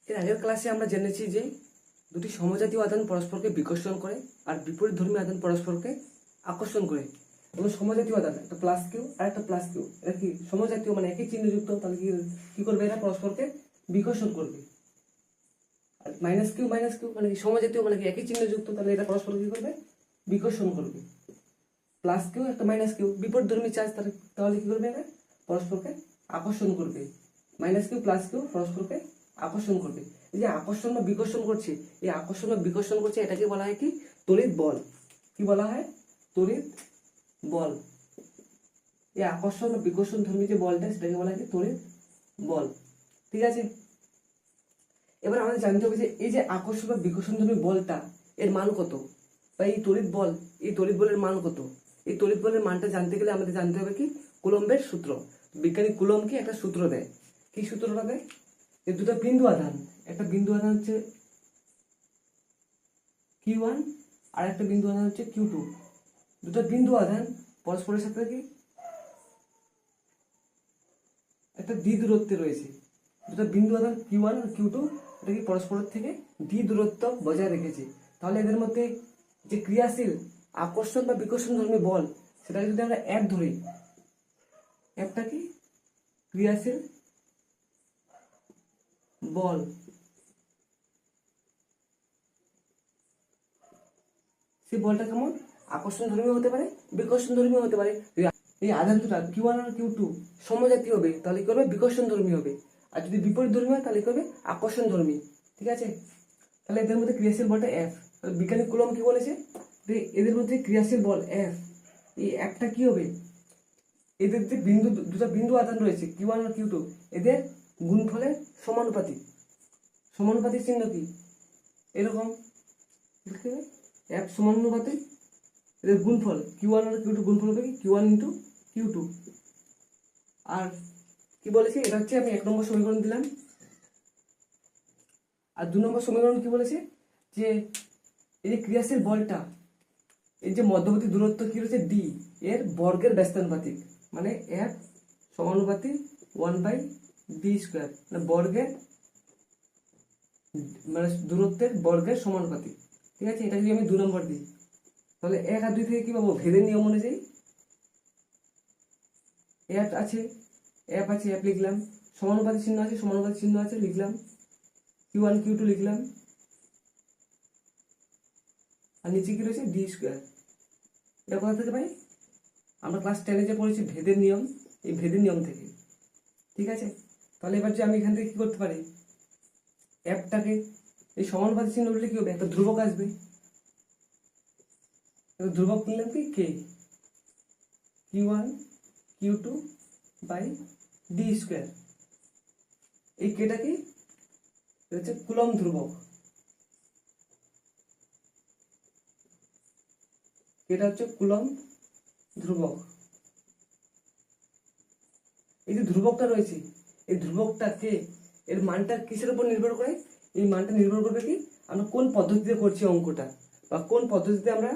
এর আগের ক্লাসে আমরা জেনেছি যে দুটি সমজাতীয় আধান পরস্পরকে বিকর্ষণ করে আর বিপরীতধর্মী আধান পরস্পরকে আকর্ষণ করে। এবং সমজাতীয় আধান একটা প্লাস কিউ আর একটা প্লাস কিউ, এটা কি সমজাতীয় মানে একই চিহ্নযুক্ত, তাহলে কি করবে, এরা পরস্পরকে বিকর্ষণ করবে। আর মাইনাস কিউ মানে কি সমজাতীয় মানে কি একই চিহ্নযুক্ত, তাহলে এরা পরস্পরকে কি করবে, বিকর্ষণ করবে। প্লাস কিউ একটা মাইনাস কিউ বিপরীতধর্মী চার্জ, তাহলে কি করবে, এরা পরস্পরকে আকর্ষণ করবে। মাইনাস কিউ প্লাস কিউ পরস্পরকে আকর্ষণ করবে। এই যে আকর্ষণ বা বিকর্ষণ করছে, এই আকর্ষণ বা বিকর্ষণ করছে, এটাকে বলা হয় কি, তড়িৎ বল। কি বলা হয়, তড়িৎ বল। এই আকর্ষণ বা বিকর্ষণ ধর্মী যে বলটা, সেটাকে বলা হয় কি, তড়িৎ বল। ঠিক আছে, এবার আমাদের জানতে হবে যে এই যে আকর্ষণ বা বিকর্ষণ ধর্মী বলটা, এর মান কত, বা এই তড়িৎ বল, এই তড়িৎ বলের মান কত। এই তড়িৎ বলের মানটা জানতে গেলে আমাদের জানতে হবে কি, কুলম্বের সূত্র। বিজ্ঞানী কুলম্বকে একটা সূত্র দেয়। কি সূত্রটা দেয়, এই দুটো বিন্দু আধান, একটা বিন্দু আধান হচ্ছে Q1 আর একটা বিন্দু আধান হচ্ছে Q2। দুটো বিন্দু আধান পরস্পরের সাথে কি একটা দ্বি দূরত্বে রয়েছে। দুটো বিন্দু আধান Q1 আর Q2 এটা কি পরস্পরের থেকে দ্বি দূরত্ব বজায় রেখেছে। তাহলে এদের মধ্যে যে ক্রিয়াশীল আকর্ষণ বা বিকর্ষণ ধর্মী বল, সেটাকে যদি আমরা F ধরি, Fটা কি ক্রিয়াশীল বল। সেই বলটা কেমন, আকর্ষণ ধর্মী হতে পারে, বিকর্ষণ ধর্মী হতে পারে। এই আধান দুটা Q1 আর Q2 সমজাতীয় হবে, তাহলে কি হবে, বিকর্ষণ ধর্মী হবে। আর যদি বিপরীত ধর্মী হয়, তাহলে কি হবে, আকর্ষণ ধর্মী। ঠিক আছে, তাহলে এদের মধ্যে ক্রিয়াশীল বলটা F। বিজ্ঞানী কুলম্ব কি বলেছে, যে এদের মধ্যে ক্রিয়াশীল বল F, এই একটা কি হবে, এদের যে দুটো বিন্দু আধান রয়েছে Q1 আর Q2, এদের গুণফলের সমানুপাতিক। সমানুপাতিক চিহ্ন কি, এরকম F সমানুপাতিক এদের গুণফল Q1 আর Q2 গুণফল হবে কি Q1 ইন্টু Q2। আর কি বলেছে, এটা হচ্ছে আমি 1 নম্বর সমীকরণ দিলাম। আর 2 নম্বর সমীকরণ কি বলেছে, যে এই যে ক্রিয়াশীল বলটা, এই যে মধ্যবর্তী দূরত্ব কি রয়েছে D, এর বর্গের ব্যস্তানুপাতিক, মানে F সমানুপাতিক 1/d², মানে বর্গের মানে দূরত্বের বর্গের সমানুপাতিক। ঠিক আছে, এটা যদি আমি 2 নম্বর দিই, তাহলে 1 আর 2 থেকে কি পাবো, ভেদের নিয়ম অনুযায়ী F আছে, F লিখলাম, সমানুপাতিক চিহ্ন আছে, সমানুপাতিক চিহ্ন আছে লিখলাম, Q1 Q2 লিখলাম, আর নিচে কি রয়েছে d²। এটা কোথা থেকে পাই, আমরা ক্লাস 10-এ যে পড়েছি ভেদের নিয়ম, এই ভেদের নিয়ম থেকে। ঠিক আছে, তাহলে এবার যে আমি এখান থেকে কি করতে পারি, Fটাকে এই সমানুপাতিক চিহ্ন উঠলে কি হবে, একটা ধ্রুবক আসবে। ধ্রুবক নিলাম কি K, Q1 Q2/d²। এই কেটা কি হচ্ছে কুলম্ব ধ্রুবক। এটা হচ্ছে কুলম্ব ধ্রুবক। এই যে ধ্রুবকটা রয়েছে, এই ধ্রুবকটা কে, এর মানটা কিসের উপর নির্ভর করে, এই মানটা নির্ভর করবে কি, আমরা কোন পদ্ধতিতে করছি অঙ্কটা, বা কোন পদ্ধতিতে আমরা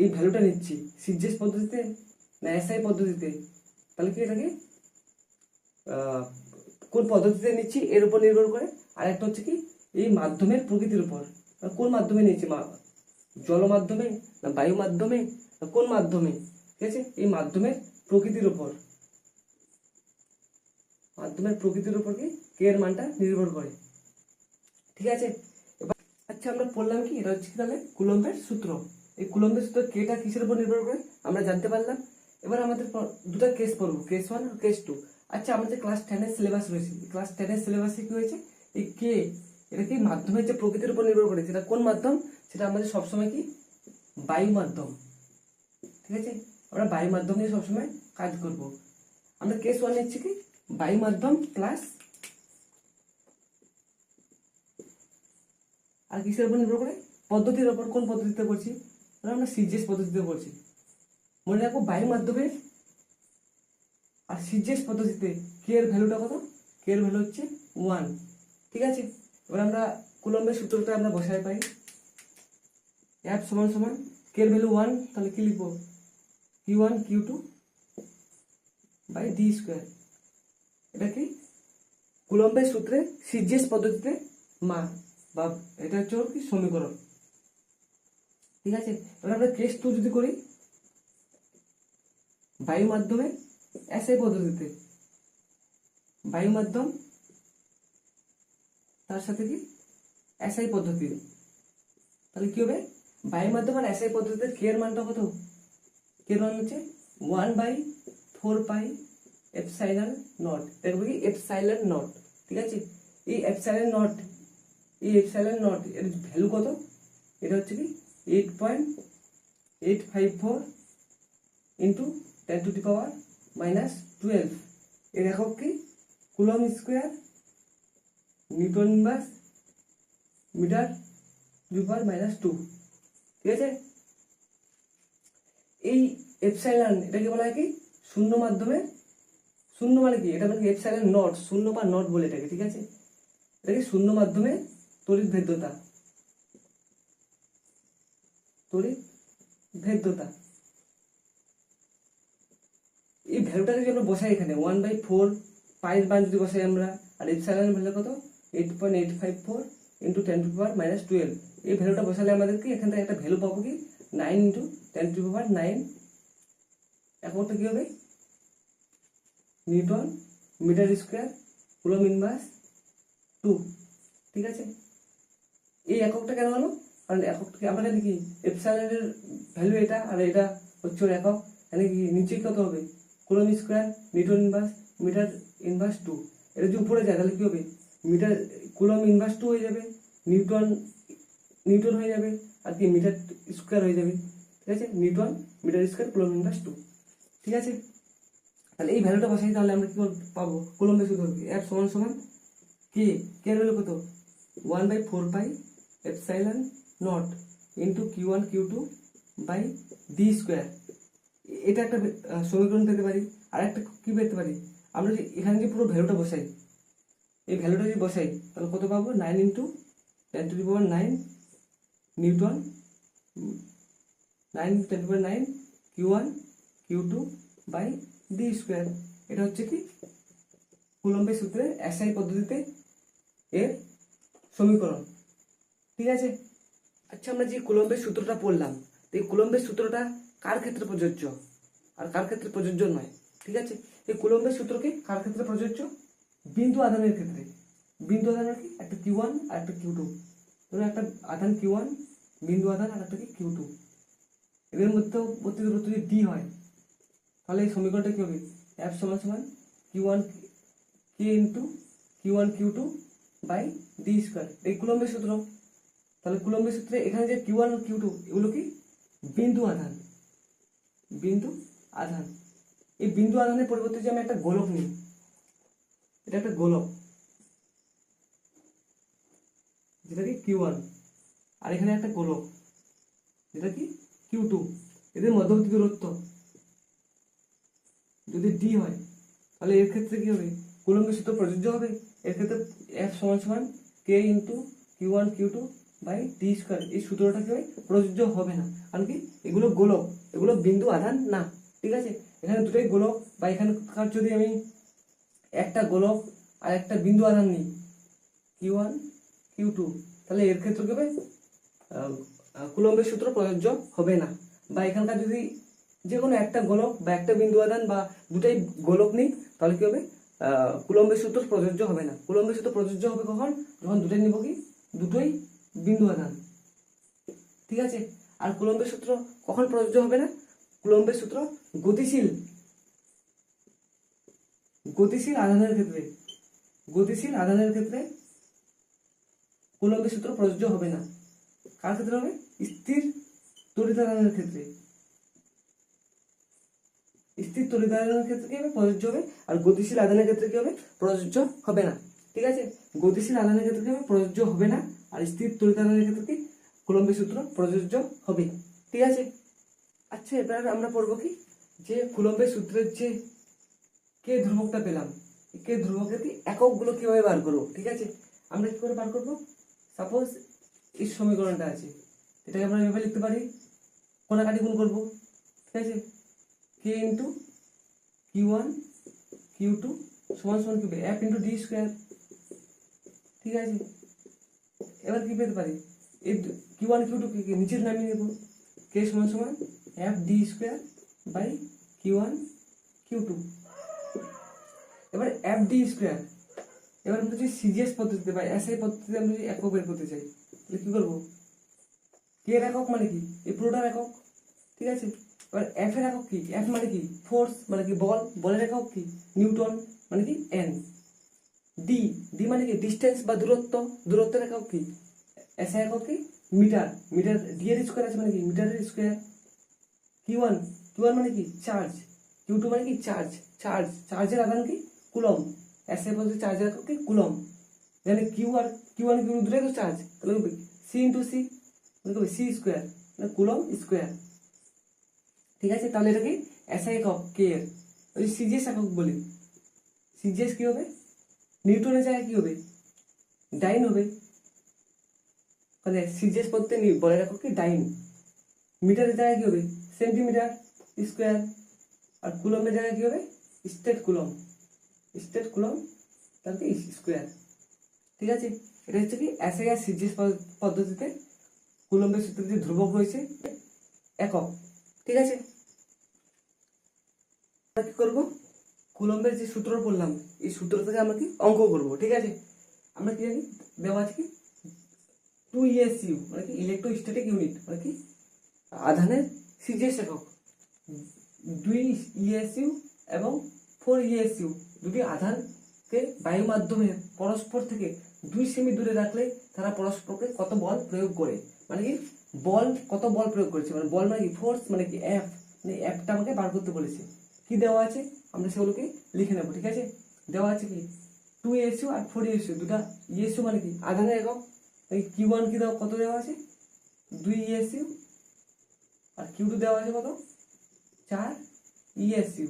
এই ভ্যালুটা নিচ্ছি, সিজিএস পদ্ধতিতে না এসআই পদ্ধতিতে। তাহলে কি এটাকে কোন পদ্ধতিতে নিচ্ছি এর উপর নির্ভর করে। আর একটা হচ্ছে কি, এই মাধ্যমের প্রকৃতির উপর, কোন মাধ্যমে নিচ্ছি, জল মাধ্যমে না বায়ু মাধ্যমে না কোন মাধ্যমে। ঠিক আছে, এই মাধ্যমের প্রকৃতির উপর, মাধ্যমের প্রকৃতির উপর কি কে এর মানটা নির্ভর করে। ঠিক আছে, এবার আচ্ছা আমরা পড়লাম কি, এটা হচ্ছে তাহলে কুলম্বের সূত্র। এই কুলম্বের সূত্র কেটা কিসের উপর নির্ভর করে আমরা জানতে পারলাম। এবার আমাদের দুটো কেস পড়বো, কেস 1 আর কেস 2। আচ্ছা, আমাদের ক্লাস 10-এর সিলেবাস রয়েছে, ক্লাস 10-এর সিলেবাসে কি হয়েছে, এই কে এটা কি মাধ্যমের যে প্রকৃতির উপর নির্ভর করে, সেটা কোন মাধ্যম, সেটা আমাদের সবসময় কি বায়ু মাধ্যম। ঠিক আছে, আমরা বায়ু মাধ্যম নিয়ে সবসময় কাজ করব। আমরা কেস 1 নিচ্ছি কি, বায়ু মাধ্যম প্লাস, আর কিসের উপর নির্ভর করে, পদ্ধতির উপর। কোন পদ্ধতিতে করছি, আমরা সিজিএস পদ্ধতিতে করছি। মনে রাখবো, বায়ু মাধ্যমে আর সিজিএস পদ্ধতিতে কে এর ভ্যালুটা কত, কে এর ভ্যালু হচ্ছে 1। ঠিক আছে, এবার আমরা কুলম্বের সূত্রটা আমরা বসায় পাই, F সমান সমান কে এর ভ্যালু 1, তাহলে কি লিখবো, Q1 Q2/d²। এটা কি কুলম্বের সূত্রে সিজিএস পদ্ধতিতে মান বা এটা হচ্ছে কি সমীকরণ। ঠিক আছে, এবার আমরা কেস 2 যদি করি, বায়ু মাধ্যমে এসআই পদ্ধতিতে, বায়ু মাধ্যম তার সাথে কি এসআই পদ্ধতি, তাহলে কি হবে, বায়ু মাধ্যম আর এসআই পদ্ধতিতে কে এর মানটা কত, কে এর মান হচ্ছে 1/4 পাই এপসাইলন নট, দেখবো কি এপসাইলন নট। ঠিক আছে, এই এপসাইলন নট, এর ভ্যালু কত, এটা হচ্ছে কি 8.854 ইন্টু 10⁻⁻12, এর একক কি coulomb square newton inverse metre ⁻²। ঠিক আছে, এই এপসাইলন এটাকে বলা হয় কি শূন্য মাধ্যমে, শূন্য মানে কি, এটা মানে এপসাইলন নট, শূন্য বা নট বলে এটাকে। ঠিক আছে, এটাকে শূন্য মাধ্যমে তড়িৎ ভেদ্যতা, তড়িৎ ভেদ্যতা। এই ভ্যালুটাকে যদি আমরা বসাই এখানে 1/4 পাইয়ের মান যদি বসাই আমরা, আর এপসাইলনের ভ্যালু কত 8.854 ইন্টু 10⁻⁻12, এই ভ্যালুটা বসালে আমাদের কি এখান থেকে একটা ভ্যালু পাবো কি 9 ইন্টু 10⁻9, এককটা কি হবে newton metre square coulomb inverse 2। ঠিক আছে, এই এককটা কেন হলো, কারণ এককটাকে আমরা জানি কি এপসাইলনের ভ্যালু এটা, আর এটা হচ্ছে ওর একক, মানে কি নিচে কত হবে coulomb square newton inverse metre inverse 2, এটা যদি উপরে যায় তাহলে কি হবে মিটার কুলম ইনভার্স 2 হয়ে যাবে, নিউটন হয়ে যাবে, আর কি মিটার স্কোয়ার হয়ে যাবে। ঠিক আছে, newton metre square coulomb inverse 2। ঠিক আছে, তাহলে এই ভ্যালুটা বসাই, তাহলে আমরা কি পাবো কুলম্বের সূত্র F সমান সমান কে, কে এর ভ্যালু কত 1/4 pi epsilon naught into Q1 Q2 by D square. এটা একটা সমীকরণ পেতে পারি। আর একটা কি পেতে পারি, আমরা যদি এখানে যে পুরো ভ্যালুটা বসাই, এই ভ্যালুটা যদি বসাই তাহলে কত পাবো 9 into 10⁻9 newton, 9 into 10⁻9 Q1 Q2 by D square. এটা হচ্ছে কি কুলম্বের সূত্রে এসআই পদ্ধতিতে এর সমীকরণ। ঠিক আছে, আচ্ছা আমরা যে কুলম্বের সূত্রটা পড়লাম, এই কুলম্বের সূত্রটা কার ক্ষেত্রে প্রযোজ্য আর কার ক্ষেত্রে প্রযোজ্য নয়। ঠিক আছে, এই কুলম্বের সূত্র কি কার ক্ষেত্রে প্রযোজ্য, বিন্দু আধানের ক্ষেত্রে। বিন্দু আধানের কি একটা Q1 আর একটা Q2, ধরো একটা আধান Q1 বিন্দু আধান আর একটা কি Q2, এদের মধ্যে প্রত্যেক দূরত্ব যদি D হয়, তাহলে এই সমীকরণটা কি হবে F সমান সমান Q1 K into Q1 Q2 by D square, এই কুলম্বের সূত্র। তাহলে কুলম্বের সূত্রে এখানে যে Q1 আর Q2 এগুলো কি বিন্দু আধান, বিন্দু আধান। এই বিন্দু আধানের পরিবর্তে যে আমি একটা গোলক নিই, এটা একটা গোলক যেটা কি Q1, আর এখানে একটা গোলক যেটা কি Q2, এদের মধ্যবর্তী দূরত্ব যদি D হয়, তাহলে এর ক্ষেত্রে কি হবে কুলম্বের সূত্র প্রযোজ্য হবে। এর ক্ষেত্রে F সমান সমান K into Q1 Q2 by D square, এই সূত্রটা কি হবে প্রযোজ্য হবে না, কারণ কি এগুলো গোলক, এগুলো বিন্দু আধান না। ঠিক আছে, এখানে দুটোই গোলক, বা এখানকার যদি আমি একটা গোলক আর একটা বিন্দু আধান নিই Q1 Q2, তাহলে এর ক্ষেত্রে কি হবে কুলম্বের সূত্র প্রযোজ্য হবে না। বা এখানকার যদি যে কোনো একটা গোলক বা একটা বিন্দু আধান বা দুটাই গোলক নিই, তাহলে কি হবে কুলম্বের সূত্র প্রযোজ্য হবে না। কুলম্বের সূত্র প্রযোজ্য হবে কখন, যখন দুটোই নিব কি দুটোই বিন্দু আধান। ঠিক আছে, আর কুলম্বের সূত্র কখন প্রযোজ্য হবে না, কুলম্বের সূত্র গতিশীল আধানের ক্ষেত্রে, গতিশীল আধানের ক্ষেত্রে কুলম্বের সূত্র প্রযোজ্য হবে না। কার ক্ষেত্রে হবে, স্থির তড়িৎ আধানের ক্ষেত্রে, স্থির তড়িৎ আধানের ক্ষেত্রে কি হবে প্রযোজ্য হবে, আর গতিশীল আধানের ক্ষেত্রে কি হবে প্রযোজ্য হবে না। ঠিক আছে, গতিশীল আধানের ক্ষেত্রে কি হবে প্রযোজ্য হবে না, আর স্থির তড়িৎ আধানের ক্ষেত্রে কি কুলম্বের সূত্র প্রযোজ্য হবে। ঠিক আছে, আচ্ছা এবার আমরা পড়বো কি যে কুলম্বের সূত্রের যে কে ধ্রুবকটা পেলাম, কে ধ্রুবকের কি এককগুলো কিভাবে বার করবো। ঠিক আছে, আমরা কি করে বার করবো, সাপোজ এই সমীকরণটা আছে, এটাকে আমরা এভাবে লিখতে পারি, কোনাকাটি গুণ করবো। ঠিক আছে, K ইন্টু Q1 Q2 সমান সমান কি হবে F ইন্টু ডি স্কোয়ার। ঠিক আছে, এবার কি পেতে পারি, এই Q1 Q2 কে নিচের নামিয়ে নেব, কে সমান সমান F D square by Q1 Q2। এবার এফ ডি স্কোয়ার, এবার আমরা যদি সিজিএস পদ্ধতিতে বা এসআই পদ্ধতিতে আমরা যদি একক বের করতে চাই, তাহলে কি করবো, কে এর একক মানে কি, এই পুরোটার একক, ঠিক আছে। এবার এফ এর একক কি, এফ মানে কি ফোর্স, মানে কি বল, বলের একক কি নিউটন, মানে কি এন। ডি, ডি মানে কি ডিস্টেন্স বা দূরত্ব, দূরত্বের একক কি, এসআই একক কি মিটার, মিটার ডি এর স্কোয়ার আছে মানে কি মিটারের স্কোয়ার। Q1, Q1 মানে কি চার্জ, Q2 মানে কি চার্জ, চার্জ, চার্জের আধান কি কুলম, এসআই পদ্ধতি চার্জের একক কি কুলম। এখানে কিউ আর Q1 Q2 দুটোই তো চার্জ, তাহলে সি ইন্টু সি, মানে কি সি স্কোয়ার, মানে কুলম স্কোয়ার, ঠিক আছে। তাহলে এটা কি এসআই একক কে এর, ওই সিজিএস একক বলি, সিজিএস কি হবে, নিউটনের জায়গায় কি হবে ডাইন হবে, মানে সিজিএস পদ্ধতি বলের একক কি ডাইন, মিটারের জায়গায় কি হবে সেন্টিমিটার স্কোয়ার, আর কুলমের জায়গায় কি হবে স্টেট কুলম, স্টেট কুলম তার কি স্কোয়ার, ঠিক আছে। এটা হচ্ছে কি এসআই আর সিজিএস পদ্ধতিতে কুলম্বের সূত্রে যে ধ্রুবক হয়েছে একক, ঠিক আছে। আমরা কি করবো, কুলম্বের যে সূত্র বললাম এই সূত্র থেকে আমরা কি অঙ্ক করবো, ঠিক আছে। আমরা কি জানি দেওয়া আছে কি 2 ESU মানে কি ইলেকট্রোস্ট্যাটিক ইউনিট, মানে কি আধানের সিজিএস একক, 2 ESU এবং 4 ESU দুটি আধানকে বায়ু মাধ্যমে পরস্পর থেকে 2 সেমি দূরে রাখলে তারা পরস্পরকে কত বল প্রয়োগ করে, মানে কি বল কত বল প্রয়োগ করেছে, মানে বল মানে কি ফোর্স, মানে কি এফ, মানে এফটা আমাকে বার করতে বলেছে। কি দেওয়া আছে আমরা সেগুলোকে লিখে নেবো, ঠিক আছে। দেওয়া আছে কি 2 ESU আর 4 ESU, দুটা ইএসইউ মানে কি আধানের একক, Q1 কি দেওয়া কত দেওয়া আছে 2 ESU, আর Q2 দেওয়া আছে কত 4 ESU।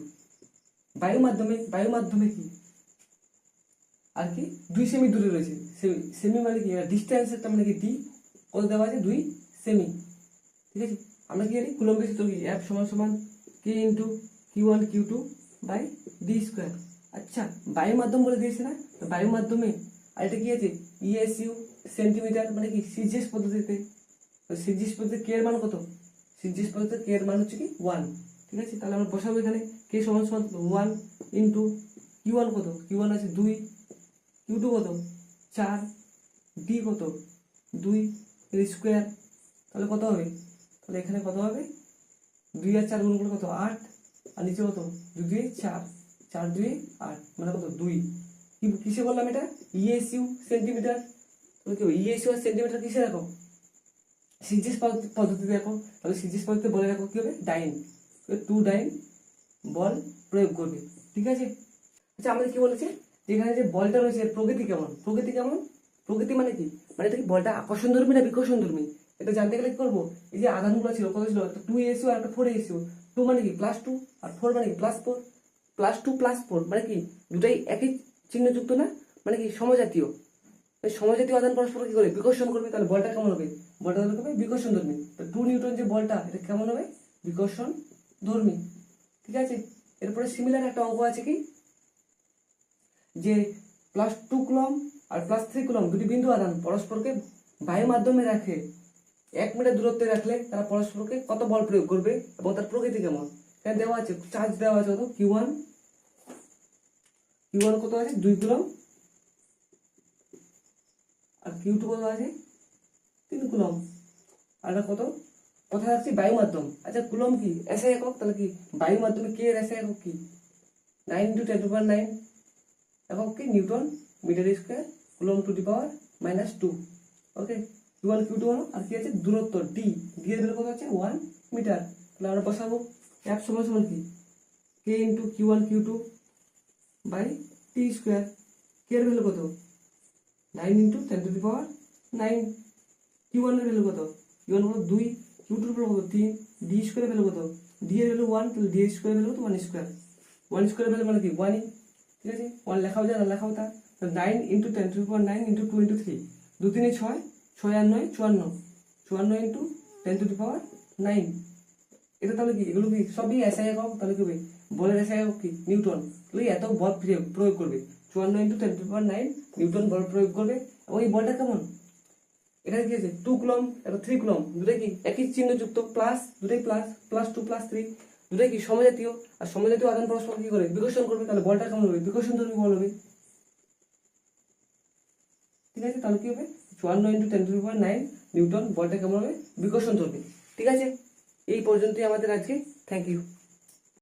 বায়ু মাধ্যমে, বায়ু মাধ্যমে কি আর কি 2 সেমি দূরে রয়েছে, সেমি মানে কি ডিস্টেন্স একটা মানে কি ডি, কত দেওয়া আছে 2 সেমি, ঠিক আছে। আমরা কি জানি কুলম্বের সূত্র কি এফ সমান সমান K into Q1 Q2 by D square. আচ্ছা বায়ু মাধ্যম বলে দিয়েছে না, তো বায়ু মাধ্যমে আর এটা কি আছে ESU সেন্টিমিটার, মানে কি সিজিএস পদ্ধতিতে, তো সিজিএস পদ্ধতিতে কে এর মান কত, সিজিএস পদ্ধতিতে কে এর মান হচ্ছে কি 1, ঠিক আছে। তাহলে আমরা বসাবো এখানে কে সমান সমান 1 ইন্টু Q1 কত, Q1 আছে 2, Q2 কত 4, ডি কত 2 এর স্কোয়ার, তাহলে কত হবে, তাহলে এখানে কত হবে 2 আর 4 গুণ করলে কত 8, আর নিচে কত 2 2 4, 4 2 8, মানে কত 2। কি কিসে বললাম এটা ইএসইউ সেন্টিমিটার, তাহলে কি ইএসইউ আর সেন্টিমিটার কিসে রাখো সিজিএস পদ্ধতিতে রাখো, তাহলে সিজিএস পদ্ধতিতে বলে রাখো কি হবে ডাইন, 2 ডাইন বল প্রয়োগ করবে, ঠিক আছে। আচ্ছা আমাদের কি বলেছে যেখানে যে বলটা রয়েছে এর প্রকৃতি কেমন, প্রকৃতি কেমন, প্রকৃতি মানে কি, মানে এটা কি বলটা আকর্ষণ ধর্মী না বিকর্ষণ ধর্মী, এটা জানতে গেলে কি করবো, এই যে আধানগুলো ছিল কত ছিল, একটা 2 ESU আর একটা 4 ESU, 2 মানে কি +2 আর 4 মানে কি +4, +2 +4 মানে কি দুটাই একই চিহ্নযুক্ত না, মানে কি সমজাতীয়, সমজাতীয় আধান পরস্পর কি করে বিকর্ষণ করবে, তাহলে বলটা কেমন হবে, বলটা হবে বিকর্ষণ ধর্মী, তো 2 নিউটন যে বলটা এটা কেমন হবে বিকর্ষণ ধর্মী, ঠিক আছে। এরপরে সিমিলার একটা অঙ্ক আছে কি যে +2 কুলম আর +3 কুলম দুটি বিন্দু আধান পরস্পরকে বায়ু মাধ্যমে রাখে 1 মিটার দূরত্বে রাখলে তারা পরস্পরকে কত বল প্রয়োগ করবে এবং তার প্রকৃতি কেমন, এখানে দেওয়া আছে চার্জ দেওয়া আছে কত Q1 কত আছে 2 কুলম, আর Q2 কত আছে 3 কুলম, আর কত কথা যাচ্ছে বায়ু মাধ্যম। আচ্ছা কুলম কি এসআই একক, তাহলে কি বায়ু মাধ্যমে কে এর এসআই একক কি 9 × 10⁻⁹ একক কি newton metre square coulomb to the power -2, okay. Q1 Q2 হলো, আর কি আছে দূরত্ব ডি, ডি এর ভ্যালু কত আছে 1 মিটার, তাহলে আমরা বসাবো এফ সমান সমান কি K into Q1 Q2 by T square, K এর ভ্যালু কত 9 × 10⁻⁹, Q1 এর ভ্যালু কত, Q1 হলো 2, Q2 এর ভ্যালু কত 3, ডি স্কোয়ার এর ভ্যালু কত, ডি এর ভ্যালু 1, তাহলে ডি স্কোয়ার ভ্যালু তো 1 স্কোয়ার, 1 স্কোয়ার ভ্যালু মানে কি 1, ঠিক আছে। 1 লেখাও যায় না লেখাও তা, 9 × 10⁻⁹ × 2 × 3, 2 3 6, 6 আর 9 54, 54 × 10⁻⁹, এটা তাহলে কি এগুলো কি সবই এসআই একক, তাহলে কি হবে বলের এসআই একক কি নিউটন, তাহলে এত বল প্রয়োগ করবে 54 × 10⁻⁹ নিউটন বল প্রয়োগ করবে, ওই বলটা কেমন, এখানে কি আছে 2 কুলম্ব এটা 3 কুলম্ব, দুটোই কি একই চিহ্ন যুক্ত প্লাস, দুটোই প্লাস, +2 +3, দুটোই কি সমজাতীয়, আর সমজাতীয় আদান পরস্পর কি করে বিকর্ষণ করবে, তাহলে বলটা কেমন হবে, বিকর্ষণ ধর্মী বল হবে। ঠিক আছে, তাহলে কি হবে 54 × 10⁹ নিউটন, বলটা কেমন হবে, বিকর্ষণ ধর্মী। ঠিক আছে, এই পর্যন্তই আমাদের আজকে, থ্যাংক ইউ।